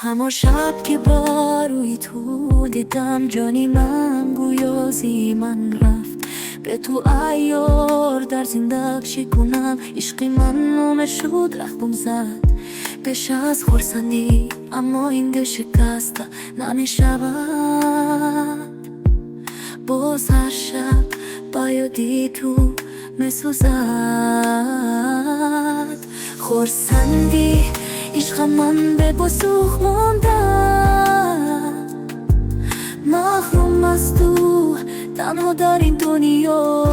همان شب که باروی تو دیدم جانی من گویازی من رفت به تو ایار در زندگی کنم عشقی من نامه شد رفتم زد پیش از خورسندی اما این دل شکسته نمیشود باز هر شب با یادی تو میسوزد خورسندی عشق من به بسوخ مانده محروم از تو تنها در این دنیا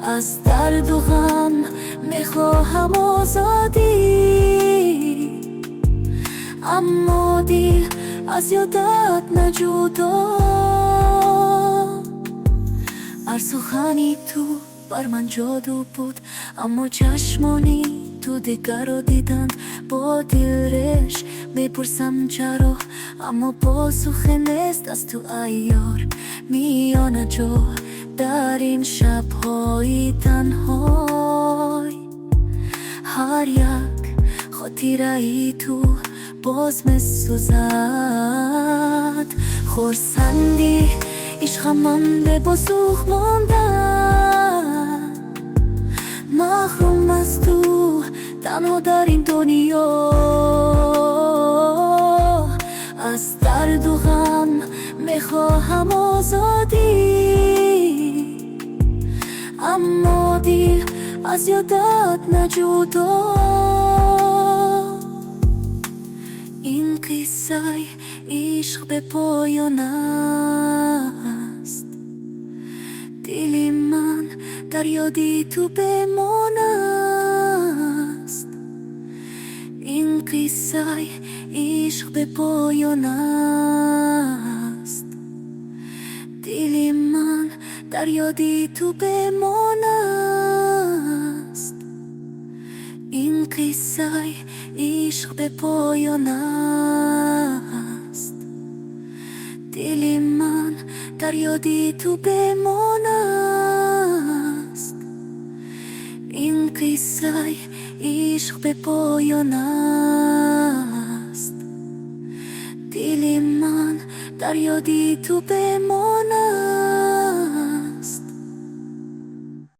از درد و غم میخواهم آزادی اما دل از یادت نجدا هر سخنی تو بر من جادو بود اما چشمانی تو دیگر رو دیدند با دلش میپرسم چرا اما پاسخ نیست از تو ایار میانه جا در این شبهای تنهای هر یک خاطره ای تو باز میسوزد خورسندی عشق من به بسوخ مانده محروم از تو تنها در این دنیا از درد و غم میخواهم آزادی اما دل از یادت نجدا این قصه عشق به پایان است دل من در یادی تو بمان است این قصه عشق به پایان است دل من در یادی تو بمان است این قصه عشق به پایان است دل من در یادی تو بمان است این قصه عشق به پایان است دل من در یادی تو بمان